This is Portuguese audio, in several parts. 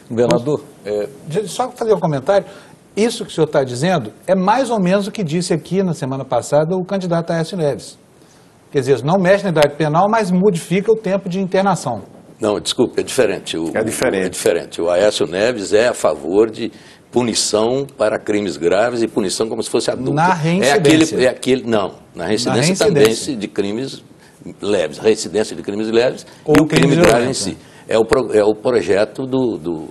Governador, Só fazer um comentário. Isso que o senhor está dizendo é mais ou menos o que disse aqui na semana passada o candidato Aécio Neves. Quer dizer, não mexe na idade penal, mas modifica o tempo de internação. Não, desculpe, é diferente. É diferente. O Aécio Neves é a favor de punição para crimes graves e punição como se fosse adulto. Na reincidência. Na reincidência também de crimes leves. Reincidência de crimes leves e o crime grave em si. É o projeto do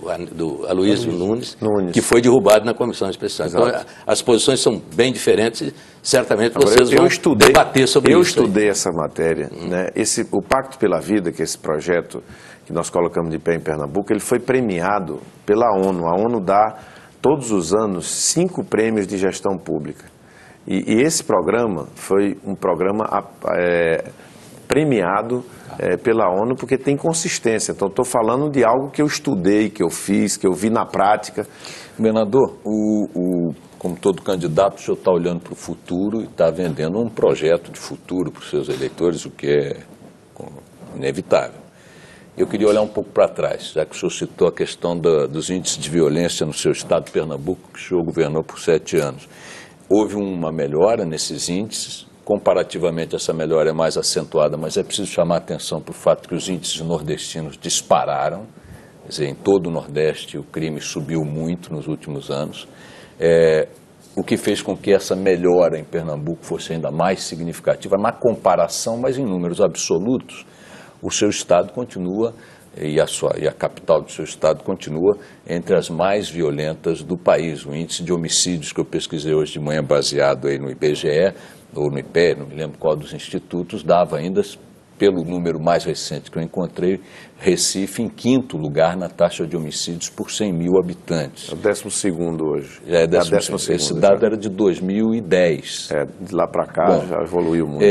Aloysio Nunes, que foi derrubado na comissão especial. Exato. Então, as posições são bem diferentes e certamente vocês vão debater sobre isso. Eu estudei essa matéria. Né? O Pacto pela Vida, que é esse projeto que nós colocamos de pé em Pernambuco, ele foi premiado pela ONU. A ONU dá, todos os anos, 5 prêmios de gestão pública. E esse programa foi um programa premiado pela ONU porque tem consistência. Então, estou falando de algo que eu estudei, que eu fiz, que eu vi na prática. Governador, como todo candidato, o senhor está olhando para o futuro e está vendendo um projeto de futuro para os seus eleitores, o que é inevitável. Eu queria olhar um pouco para trás, já que o senhor citou a questão dos índices de violência no seu estado de Pernambuco, que o senhor governou por 7 anos. Houve uma melhora nesses índices. Comparativamente, essa melhora é mais acentuada, mas é preciso chamar a atenção para o fato que os índices nordestinos dispararam. Quer dizer, em todo o Nordeste o crime subiu muito nos últimos anos, o que fez com que essa melhora em Pernambuco fosse ainda mais significativa na comparação, mas em números absolutos, o seu estado continua, e a capital do seu estado continua entre as mais violentas do país. O índice de homicídios que eu pesquisei hoje de manhã, baseado aí no IBGE, ou no IPE, não me lembro qual dos institutos, dava ainda, pelo número mais recente que eu encontrei, Recife em 5º lugar na taxa de homicídios por 100 mil habitantes. É o 12º hoje. Já é 12º. Esse dado era de 2010. De lá para cá já evoluiu muito.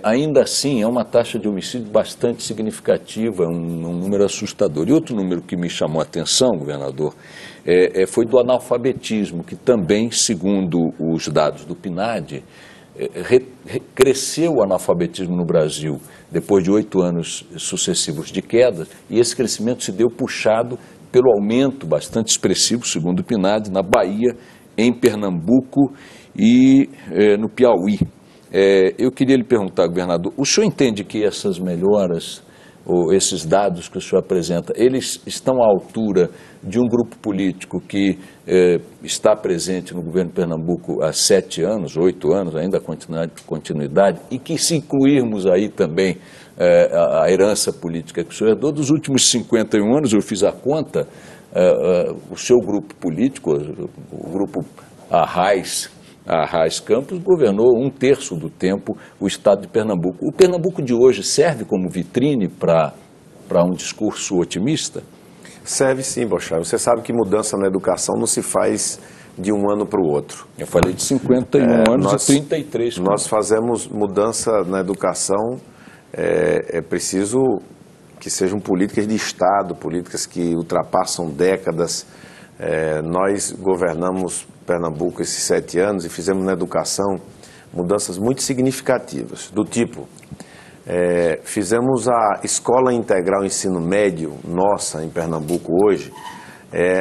Ainda assim, é uma taxa de homicídio bastante significativa, um número assustador. E outro número que me chamou a atenção, governador, foi do analfabetismo, que também, segundo os dados do PNAD, cresceu o analfabetismo no Brasil depois de 8 anos sucessivos de queda, e esse crescimento se deu puxado pelo aumento bastante expressivo, segundo o PNAD, na Bahia, em Pernambuco e no Piauí. Eu queria lhe perguntar, governador, o senhor entende que essas melhoras, ou esses dados que o senhor apresenta, eles estão à altura de um grupo político que está presente no governo de Pernambuco há 7 anos, 8 anos, ainda continuidade, e que, se incluirmos aí também a herança política que o senhor herdou, dos últimos 51 anos, eu fiz a conta, o seu grupo político, o grupo Arraiz Campos, governou 1/3 do tempo o estado de Pernambuco. O Pernambuco de hoje serve como vitrine para um discurso otimista? Serve sim, Bochá. Você sabe que mudança na educação não se faz de um ano para o outro. Eu falei de 51 anos e 33. Nós fazemos mudança na educação, é preciso que sejam políticas de Estado, políticas que ultrapassam décadas. Nós governamos Pernambuco esses 7 anos e fizemos na educação mudanças muito significativas, do tipo, fizemos a Escola Integral Ensino Médio, nossa, em Pernambuco hoje,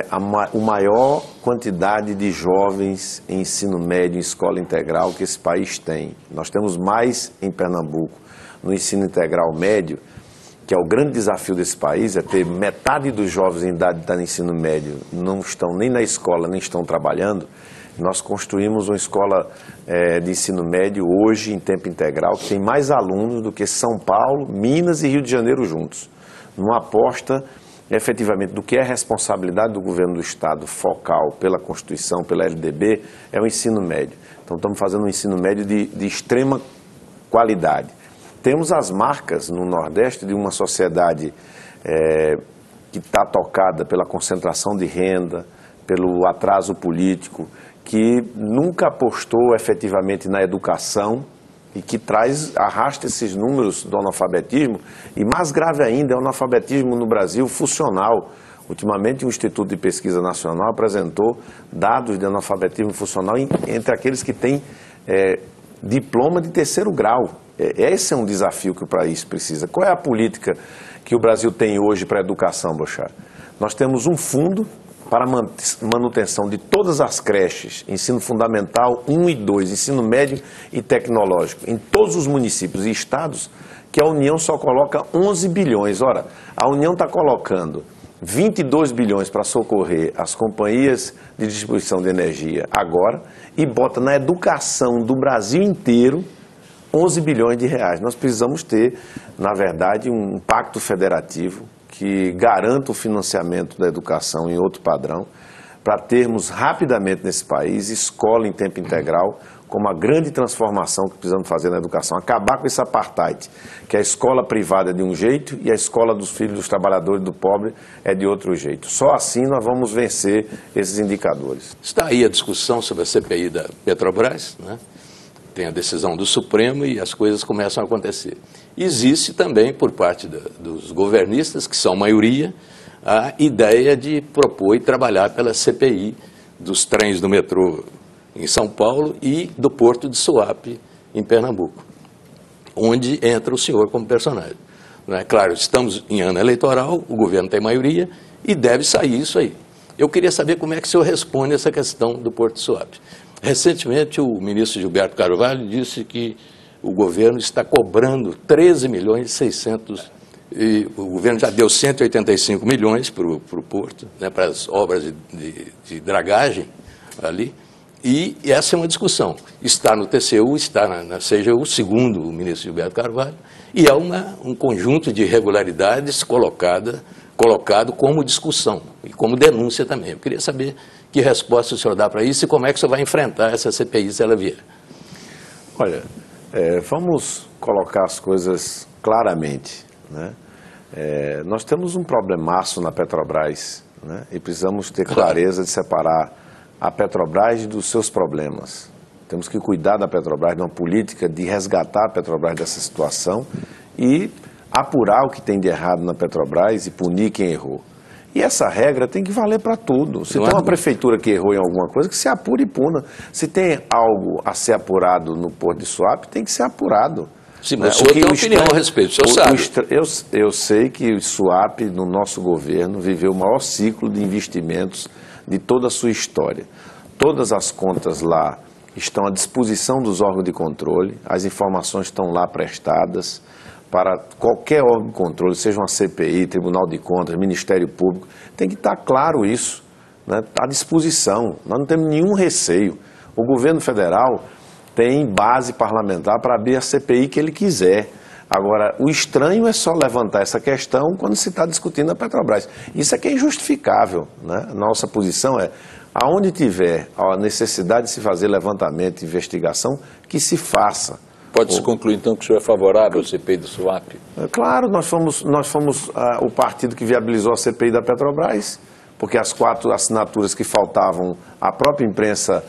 a maior quantidade de jovens em ensino médio, em escola integral que esse país tem. Nós temos mais em Pernambuco no ensino integral médio, que é o grande desafio desse país, é ter metade dos jovens em idade de estar no ensino médio não estão nem na escola, nem estão trabalhando. Nós construímos uma escola de ensino médio hoje em tempo integral, que tem mais alunos do que São Paulo, Minas e Rio de Janeiro juntos. Numa aposta, efetivamente, do que é responsabilidade do governo do Estado focal pela Constituição, pela LDB, é o ensino médio. Então, estamos fazendo um ensino médio de extrema qualidade. Temos as marcas no Nordeste de uma sociedade que está tocada pela concentração de renda, pelo atraso político, que nunca apostou efetivamente na educação e que arrasta esses números do analfabetismo, e mais grave ainda é o analfabetismo no Brasil funcional. Ultimamente, o Instituto de Pesquisa Nacional apresentou dados de analfabetismo funcional entre aqueles que têm diploma de 3º grau. Esse é um desafio que o país precisa. Qual é a política que o Brasil tem hoje para a educação, Bochá? Nós temos um fundo para manutenção de todas as creches, ensino fundamental 1 e 2, ensino médio e tecnológico, em todos os municípios e estados, que a União só coloca 11 bilhões. Ora, a União está colocando 22 bilhões para socorrer as companhias de distribuição de energia agora e bota na educação do Brasil inteiro 11 bilhões de reais. Nós precisamos ter, na verdade, um pacto federativo que garanta o financiamento da educação em outro padrão, para termos rapidamente nesse país escola em tempo integral, como a grande transformação que precisamos fazer na educação. Acabar com esse apartheid, que a escola privada é de um jeito e a escola dos filhos dos trabalhadores e do pobre é de outro jeito. Só assim nós vamos vencer esses indicadores. Está aí a discussão sobre a CPI da Petrobras, né? Tem a decisão do Supremo e as coisas começam a acontecer. Existe também, por parte dos governistas, que são maioria, a ideia de propor e trabalhar pela CPI dos trens do metrô em São Paulo e do Porto de Suape, em Pernambuco, onde entra o senhor como personagem. Não é? Claro, estamos em ano eleitoral, o governo tem maioria e deve sair isso aí. Eu queria saber como é que o senhor responde a essa questão do Porto de Suape. Recentemente, o ministro Gilberto Carvalho disse que o governo está cobrando 13 milhões e 600, e o governo já deu 185 milhões para o Porto, né, para as obras de dragagem ali, e essa é uma discussão. Está no TCU, está na CGU, segundo o ministro Gilberto Carvalho, e é um conjunto de irregularidades colocado como discussão e como denúncia também. Eu queria saber que resposta o senhor dá para isso e como é que o senhor vai enfrentar essa CPI se ela vier. Olha, vamos colocar as coisas claramente, né? Nós temos um problemaço na Petrobras, né? E precisamos ter clareza de separar a Petrobras dos seus problemas. Temos que cuidar da Petrobras, de uma política de resgatar a Petrobras dessa situação e apurar o que tem de errado na Petrobras e punir quem errou. E essa regra tem que valer para tudo. Se tem uma prefeitura que errou em alguma coisa, que se apure e puna. Se tem algo a ser apurado no Porto de Suape, tem que ser apurado. Sim, mas o senhor tem opinião a respeito, o senhor sabe. Eu sei que o Suape, no nosso governo, viveu o maior ciclo de investimentos de toda a sua história. Todas as contas lá estão à disposição dos órgãos de controle, as informações estão lá prestadas para qualquer órgão de controle, seja uma CPI, Tribunal de Contas, Ministério Público, tem que estar claro isso, né? À disposição, nós não temos nenhum receio. O governo federal tem base parlamentar para abrir a CPI que ele quiser. Agora, o estranho é só levantar essa questão quando se está discutindo a Petrobras. Isso é que é injustificável, né? Nossa posição é, aonde tiver a necessidade de se fazer levantamento e investigação, que se faça. Pode-se concluir, então, que o senhor é favorável ao CPI do Suape? Claro, nós fomos o partido que viabilizou a CPI da Petrobras, porque as 4 assinaturas que faltavam, a própria imprensa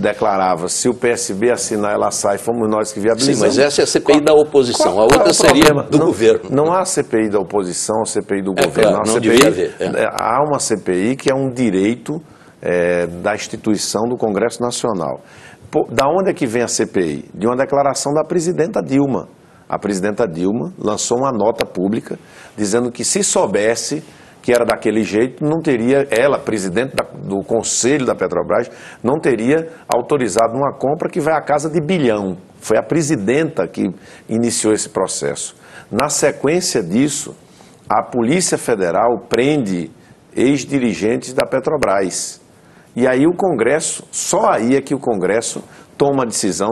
declarava, se o PSB assinar, ela sai, fomos nós que viabilizamos. Sim, mas essa é a CPI da oposição, a outra seria do governo. Não há CPI da oposição, CPI do governo. Claro, não devia haver. Há uma CPI que é um direito da instituição do Congresso Nacional. Da onde é que vem a CPI? De uma declaração da presidenta Dilma. A presidenta Dilma lançou uma nota pública dizendo que se soubesse que era daquele jeito, não teria, ela, presidente do Conselho da Petrobras, não teria autorizado uma compra que vai à casa de bilhão. Foi a presidenta que iniciou esse processo. Na sequência disso, a Polícia Federal prende ex-dirigentes da Petrobras. E aí o Congresso, só aí é que o Congresso toma a decisão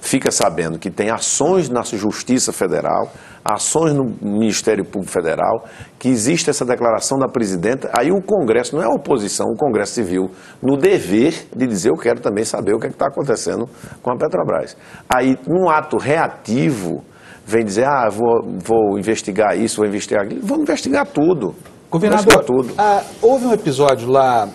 fica sabendo que tem ações na Justiça Federal, ações no Ministério Público Federal, que existe essa declaração da presidenta, aí o Congresso, não é a oposição, o Congresso se viu no dever de dizer, eu quero também saber o que está acontecendo com a Petrobras. Aí, num ato reativo, vem dizer, vou investigar isso, vou investigar aquilo, vamos investigar tudo. Governador, houve um episódio lá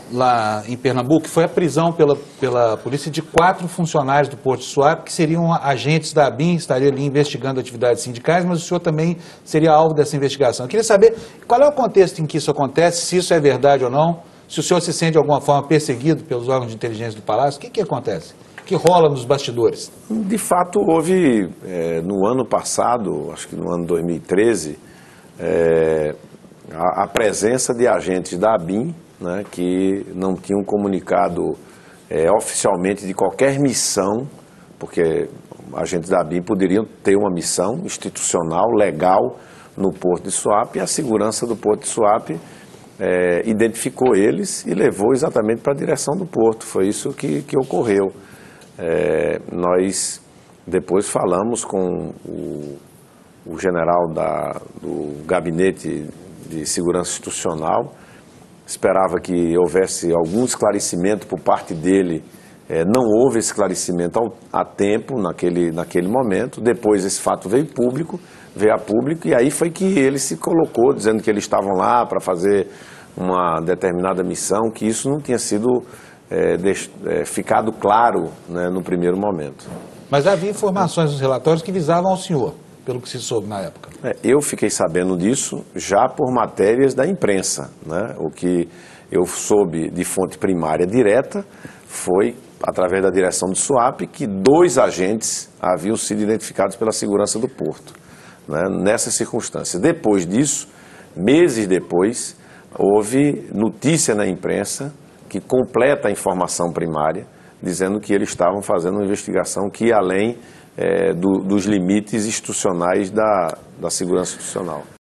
em Pernambuco, que foi a prisão pela polícia de 4 funcionários do Porto de Suape, que seriam agentes da ABIN, estariam ali investigando atividades sindicais, mas o senhor também seria alvo dessa investigação. Eu queria saber qual é o contexto em que isso acontece, se isso é verdade ou não, se o senhor se sente de alguma forma perseguido pelos órgãos de inteligência do Palácio, o que acontece? O que rola nos bastidores? De fato, houve, no ano passado, acho que no ano 2013, a presença de agentes da ABIN, né, que não tinham comunicado oficialmente de qualquer missão, porque agentes da ABIN poderiam ter uma missão institucional, legal, no Porto de Suape, e a segurança do Porto de Suape identificou eles e levou exatamente para a direção do Porto. Foi isso que ocorreu. Nós depois falamos com o general do Gabinete de Segurança Institucional, esperava que houvesse algum esclarecimento por parte dele. Não houve esclarecimento a tempo naquele momento. Depois esse fato veio a público, e aí foi que ele se colocou dizendo que eles estavam lá para fazer uma determinada missão, que isso não tinha sido ficado claro, né, no primeiro momento. Mas havia informações nos relatórios que visavam ao senhor, pelo que se soube na época. Eu fiquei sabendo disso já por matérias da imprensa, né? O que eu soube de fonte primária direta foi através da direção do Suape que 2 agentes haviam sido identificados pela segurança do Porto, né, nessas circunstâncias. Depois disso, meses depois, houve notícia na imprensa que completa a informação primária, dizendo que eles estavam fazendo uma investigação que ia além dos limites institucionais da segurança institucional.